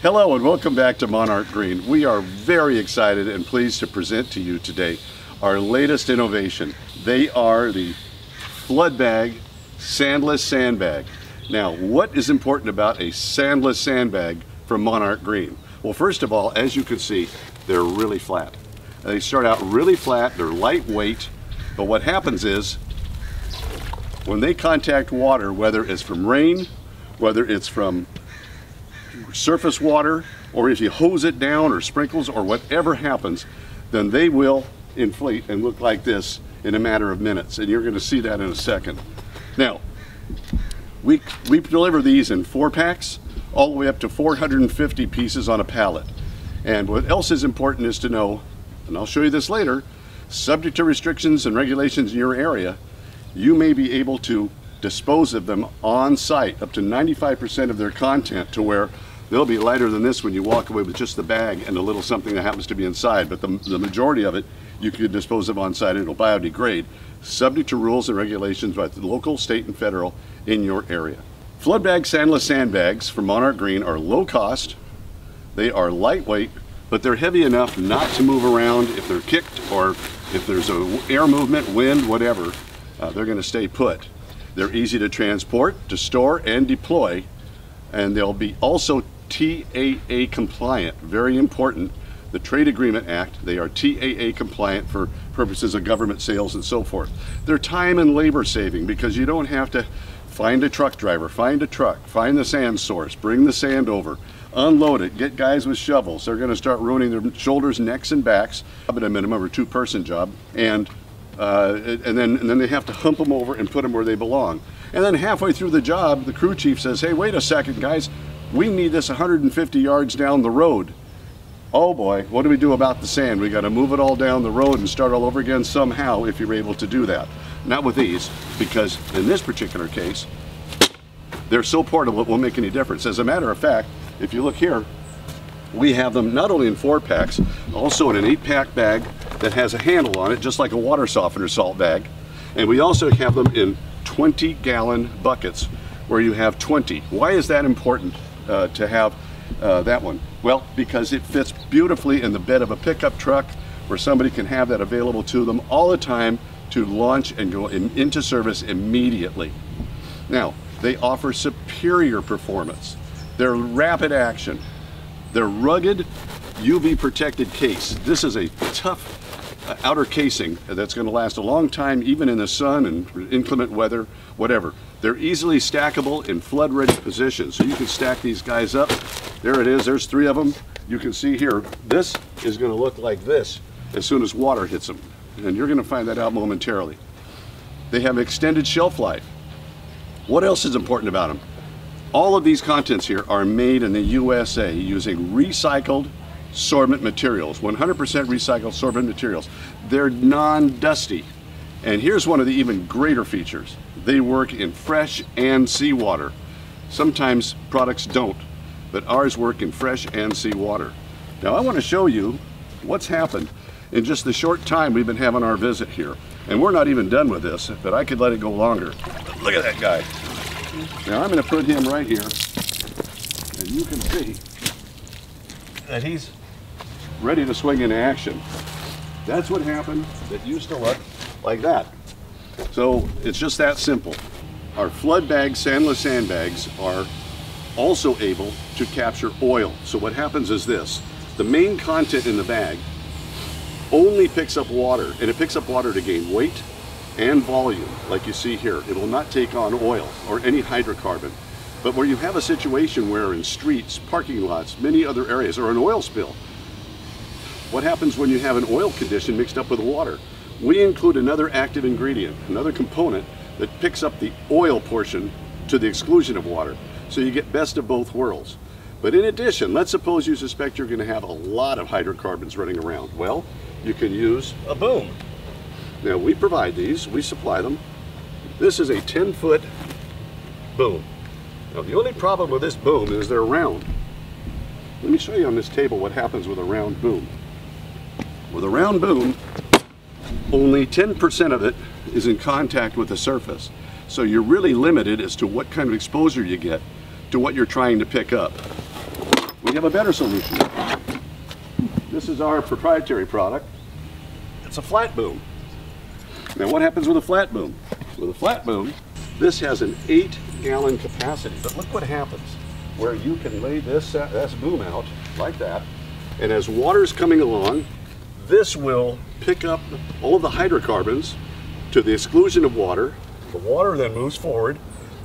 Hello and welcome back to Monarch Green. We are very excited and pleased to present to you today our latest innovation. They are the Floodbag Sandless Sandbag. Now, what is important about a sandless sandbag from Monarch Green? Well, first of all, as you can see, they're really flat. They start out really flat, they're lightweight, but what happens is when they contact water, whether it's from rain, whether it's from surface water, or if you hose it down or sprinkles or whatever happens, then they will inflate and look like this in a matter of minutes, and you're going to see that in a second. Now, we deliver these in 4-packs all the way up to 450 pieces on a pallet. And what else is important is to know, and I'll show you this later, subject to restrictions and regulations in your area, you may be able to dispose of them on site, up to 95% of their content, to where they'll be lighter than this when you walk away with just the bag and a little something that happens to be inside. But the majority of it you can dispose of on site. It'll biodegrade, subject to rules and regulations by the local, state, and federal in your area. Floodbag Sandless Sandbags from Monarch Green are low cost, they are lightweight, but they're heavy enough not to move around if they're kicked or if there's a air movement, wind, whatever. They're going to stay put. They're easy to transport, to store, and deploy, and they'll be also TAA compliant. Very important. The Trade Agreement Act, they are TAA compliant for purposes of government sales and so forth. They're time and labor saving because you don't have to find a truck driver, find a truck, find the sand source, bring the sand over, unload it, get guys with shovels. They're going to start ruining their shoulders, necks, and backs at a minimum, or 2-person job, and then they have to hump them over and put them where they belong. And then halfway through the job, the crew chief says, "Hey, wait a second, guys, we need this 150 yards down the road." Oh boy, what do we do about the sand? We got to move it all down the road and start all over again somehow, if you're able to do that. Not with these, because in this particular case, they're so portable it won't make any difference. As a matter of fact, if you look here, we have them not only in 4-packs, also in an 8-pack bag that has a handle on it, just like a water softener salt bag. And we also have them in 20-gallon buckets, where you have 20. Why is that important to have that one? Well, because it fits beautifully in the bed of a pickup truck, where somebody can have that available to them all the time to launch and go into service immediately. Now, they offer superior performance. They're rapid action. They're rugged, UV protected case. This is a tough outer casing that's going to last a long time, even in the sun and inclement weather, whatever. They're easily stackable in flood ready positions, so you can stack these guys up. There it is, there's 3 of them. You can see here, this is going to look like this as soon as water hits them, and you're going to find that out momentarily. They have extended shelf life. What else is important about them? All of these contents here are made in the USA using recycled sorbent materials, 100% recycled sorbent materials. They're non-dusty. And here's one of the even greater features. They work in fresh and seawater. Sometimes products don't, but ours work in fresh and seawater. Now I want to show you what's happened in just the short time we've been having our visit here. And we're not even done with this, but I could let it go longer. But look at that guy. Now I'm going to put him right here, and you can see that he's ready to swing into action. That's what happened. It used to look like that. So it's just that simple. Our Floodbag Sandless Sandbags are also able to capture oil. So what happens is this: the main content in the bag only picks up water, and it picks up water to gain weight and volume, like you see here. It will not take on oil or any hydrocarbon. But where you have a situation where in streets, parking lots, many other areas, or an oil spill, what happens when you have an oil condition mixed up with water? We include another active ingredient, another component that picks up the oil portion to the exclusion of water. So you get best of both worlds. But in addition, let's suppose you suspect you're going to have a lot of hydrocarbons running around. Well, you can use a boom. Now we provide these, we supply them. This is a 10-foot boom. Now the only problem with this boom is they're round. Let me show you on this table what happens with a round boom. With a round boom, only 10% of it is in contact with the surface. So you're really limited as to what kind of exposure you get to what you're trying to pick up. we have a better solution. This is our proprietary product. It's a flat boom. Now what happens with a flat boom? With a flat boom, this has an 8-gallon capacity, but look what happens where you can lay this boom out like that, and as water's coming along, this will pick up all the hydrocarbons to the exclusion of water. The water then moves forward.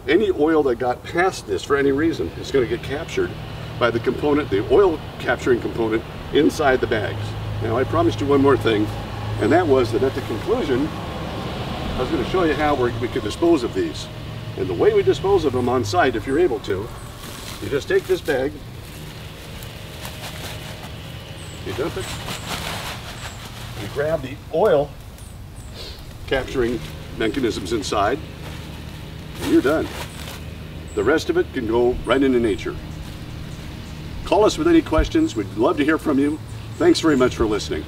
Any oil that got past this for any reason is going to get captured by the component, the oil capturing component inside the bags. Now I promised you one more thing, and that was that at the conclusion, I was going to show you how we could dispose of these. And the way we dispose of them on site, if you're able to, you just take this bag, you dump it, you grab the oil capturing mechanisms inside, and you're done. The rest of it can go right into nature. Call us with any questions. We'd love to hear from you. Thanks very much for listening.